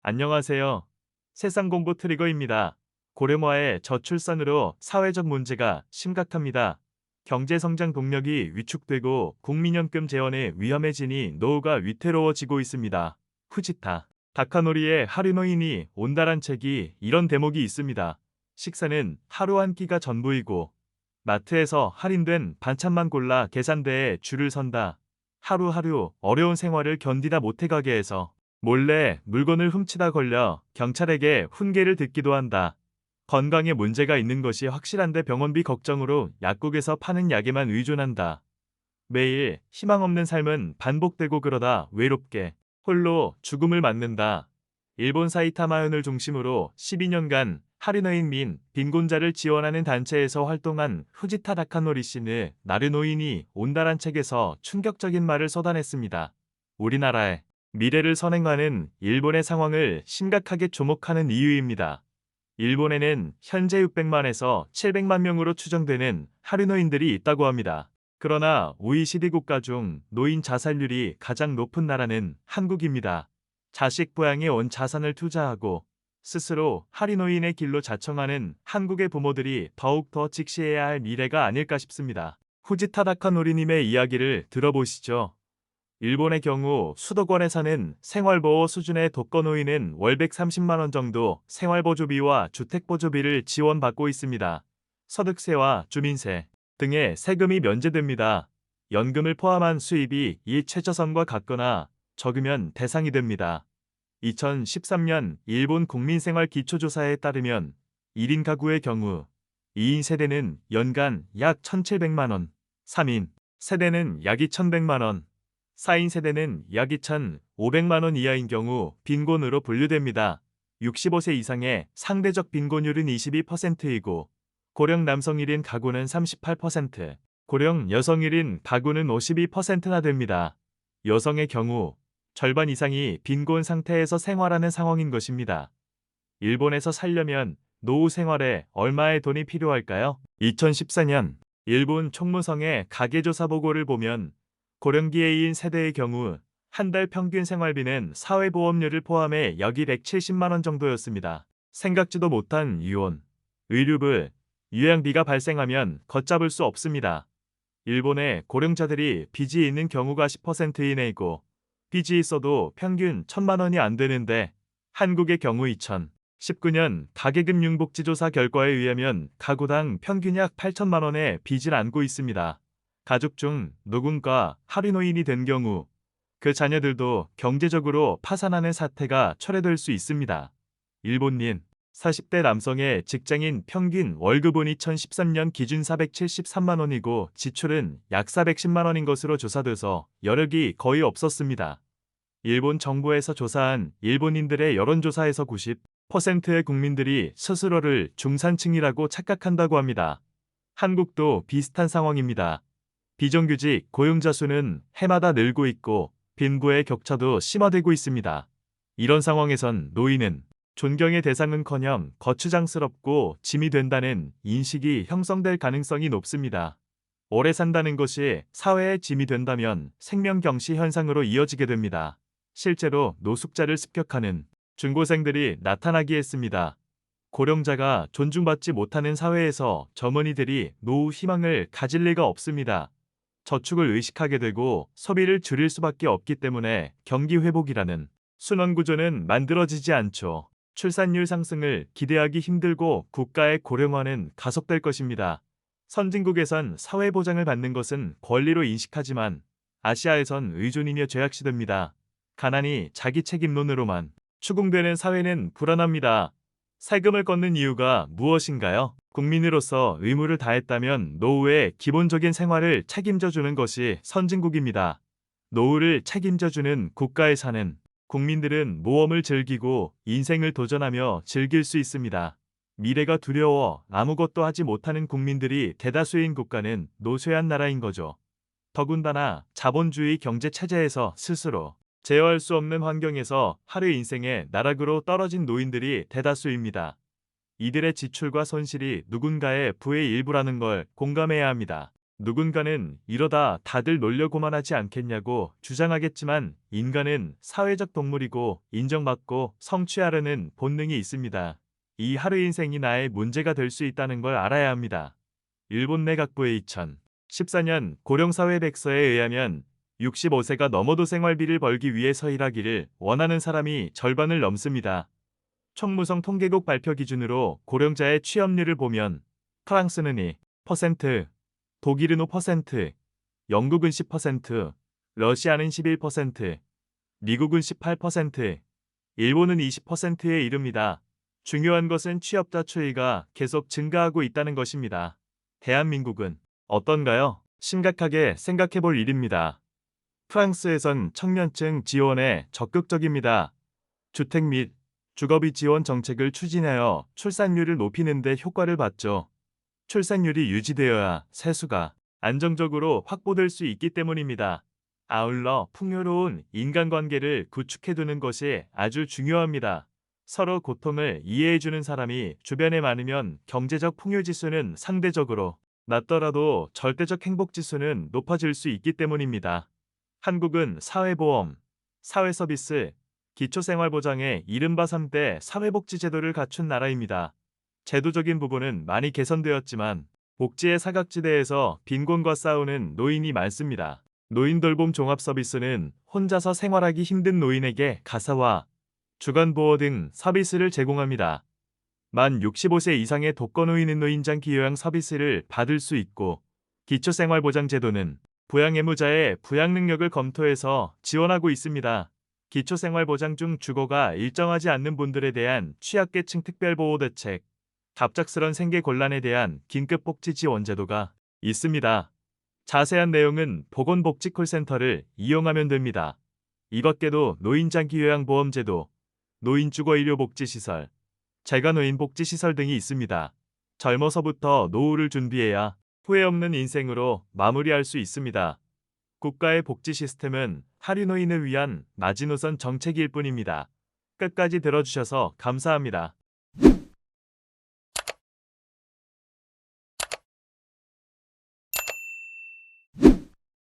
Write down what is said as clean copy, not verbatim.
안녕하세요. 세상공부 트리거입니다. 고령화의 저출산으로 사회적 문제가 심각합니다. 경제성장 동력이 위축되고 국민연금 재원이 위험해지니 노후가 위태로워지고 있습니다. 후지타 다카노리의 하루노인이 온다란 책이 이런 대목이 있습니다. 식사는 하루 한 끼가 전부이고 마트에서 할인된 반찬만 골라 계산대에 줄을 선다. 하루하루 어려운 생활을 견디다 못해 가게에서 몰래 물건을 훔치다 걸려 경찰에게 훈계를 듣기도 한다. 건강에 문제가 있는 것이 확실한데 병원비 걱정으로 약국에서 파는 약에만 의존한다. 매일 희망 없는 삶은 반복되고 그러다 외롭게 홀로 죽음을 맞는다. 일본 사이타마현을 중심으로 12년간 하루노인 민 빈곤자를 지원하는 단체에서 활동한 후지타 다카노리 씨는 나르노인이 온다란 책에서 충격적인 말을 쏟아냈습니다. 우리나라의 미래를 선행하는 일본의 상황을 심각하게 조목하는 이유입니다. 일본에는 현재 600만에서 700만 명으로 추정되는 하루노인들이 있다고 합니다. 그러나 OECD 국가 중 노인 자살률이 가장 높은 나라는 한국입니다. 자식 부양에 온 자산을 투자하고 스스로 하루노인의 길로 자청하는 한국의 부모들이 더욱더 직시해야 할 미래가 아닐까 싶습니다. 후지타 다카노리님의 이야기를 들어보시죠. 일본의 경우 수도권에 사는 생활보호 수준의 독거노인은 월 130만 원 정도 생활보조비와 주택보조비를 지원받고 있습니다. 소득세와 주민세 등의 세금이 면제됩니다. 연금을 포함한 수입이 이 최저선과 같거나 적으면 대상이 됩니다. 2013년 일본 국민생활기초조사에 따르면 1인 가구의 경우 2인 세대는 연간 약 1,700만 원, 3인 세대는 약 2,100만 원, 4인 세대는 약 2,500만 원 이하인 경우 빈곤으로 분류됩니다. 65세 이상의 상대적 빈곤율은 22%이고 고령 남성 1인 가구는 38%, 고령 여성 1인 가구는 52%나 됩니다. 여성의 경우 절반 이상이 빈곤 상태에서 생활하는 상황인 것입니다. 일본에서 살려면 노후 생활에 얼마의 돈이 필요할까요? 2014년 일본 총무성의 가계조사 보고를 보면 고령기에인 세대의 경우 한 달 평균 생활비는 사회보험료를 포함해 약 270만 원 정도였습니다. 생각지도 못한 유언, 의료비, 유양비가 발생하면 걷잡을 수 없습니다. 일본의 고령자들이 빚이 있는 경우가 10% 이내이고 빚이 있어도 평균 1,000만 원이 안 되는데 한국의 경우 2019년 가계금융복지조사 결과에 의하면 가구당 평균 약 8천만 원의 빚을 안고 있습니다. 가족 중 누군가 하루노인이 된 경우 그 자녀들도 경제적으로 파산하는 사태가 초래될 수 있습니다. 일본인 40대 남성의 직장인 평균 월급은 2013년 기준 473만 원이고 지출은 약 410만 원인 것으로 조사돼서 여력이 거의 없었습니다. 일본 정부에서 조사한 일본인들의 여론조사에서 90%의 국민들이 스스로를 중산층이라고 착각한다고 합니다. 한국도 비슷한 상황입니다. 비정규직 고용자 수는 해마다 늘고 있고 빈부의 격차도 심화되고 있습니다. 이런 상황에선 노인은 존경의 대상은커녕 거추장스럽고 짐이 된다는 인식이 형성될 가능성이 높습니다. 오래 산다는 것이 사회의 짐이 된다면 생명경시 현상으로 이어지게 됩니다. 실제로 노숙자를 습격하는 중고생들이 나타나기 했습니다. 고령자가 존중받지 못하는 사회에서 젊은이들이 노후 희망을 가질 리가 없습니다. 저축을 의식하게 되고 소비를 줄일 수밖에 없기 때문에 경기 회복이라는 순환구조는 만들어지지 않죠. 출산율 상승을 기대하기 힘들고 국가의 고령화는 가속될 것입니다. 선진국에선 사회보장을 받는 것은 권리로 인식하지만 아시아에선 의존이며 죄악시됩니다. 가난이 자기 책임론으로만 추궁되는 사회는 불안합니다. 세금을 걷는 이유가 무엇인가요? 국민으로서 의무를 다했다면 노후의 기본적인 생활을 책임져 주는 것이 선진국입니다. 노후를 책임져 주는 국가에 사는 국민들은 모험을 즐기고 인생을 도전하며 즐길 수 있습니다. 미래가 두려워 아무것도 하지 못하는 국민들이 대다수인 국가는 노쇠한 나라인 거죠. 더군다나 자본주의 경제 체제에서 스스로 제어할 수 없는 환경에서 하루 인생의 나락으로 떨어진 노인들이 대다수입니다. 이들의 지출과 손실이 누군가의 부의 일부라는 걸 공감해야 합니다. 누군가는 이러다 다들 놀려고만 하지 않겠냐고 주장하겠지만 인간은 사회적 동물이고 인정받고 성취하려는 본능이 있습니다. 이 하루 인생이 나의 문제가 될 수 있다는 걸 알아야 합니다. 일본 내각부의 2014년 고령사회백서에 의하면 65세가 넘어도 생활비를 벌기 위해서 일하기를 원하는 사람이 절반을 넘습니다. 총무성 통계국 발표 기준으로 고령자의 취업률을 보면 프랑스는 2%, 독일은 5%, 영국은 10%, 러시아는 11%, 미국은 18%, 일본은 20%에 이릅니다. 중요한 것은 취업자 추이가 계속 증가하고 있다는 것입니다. 대한민국은 어떤가요? 심각하게 생각해 볼 일입니다. 프랑스에선 청년층 지원에 적극적입니다. 주택 및 주거비 지원 정책을 추진하여 출산율을 높이는 데 효과를 봤죠. 출산율이 유지되어야 세수가 안정적으로 확보될 수 있기 때문입니다. 아울러 풍요로운 인간관계를 구축해두는 것이 아주 중요합니다. 서로 고통을 이해해주는 사람이 주변에 많으면 경제적 풍요지수는 상대적으로 낮더라도 절대적 행복지수는 높아질 수 있기 때문입니다. 한국은 사회보험, 사회서비스, 기초생활보장의 이른바 3대 사회복지제도를 갖춘 나라입니다. 제도적인 부분은 많이 개선되었지만 복지의 사각지대에서 빈곤과 싸우는 노인이 많습니다. 노인 돌봄 종합 서비스는 혼자서 생활하기 힘든 노인에게 가사와 주간보호 등 서비스를 제공합니다. 만 65세 이상의 독거노인은 노인장기 요양 서비스를 받을 수 있고 기초생활보장제도는 부양애무자의 부양 능력을 검토해서 지원하고 있습니다. 기초생활보장 중 주거가 일정하지 않는 분들에 대한 취약계층 특별보호대책, 갑작스런 생계곤란에 대한 긴급복지 지원 제도가 있습니다. 자세한 내용은 보건복지콜센터를 이용하면 됩니다. 이 밖에도 노인장기요양보험제도, 노인주거의료복지시설, 재가노인복지시설 등이 있습니다. 젊어서부터 노후를 준비해야 후회 없는 인생으로 마무리할 수 있습니다. 국가의 복지 시스템은 하류노인을 위한 마지노선 정책일 뿐입니다. 끝까지 들어주셔서 감사합니다.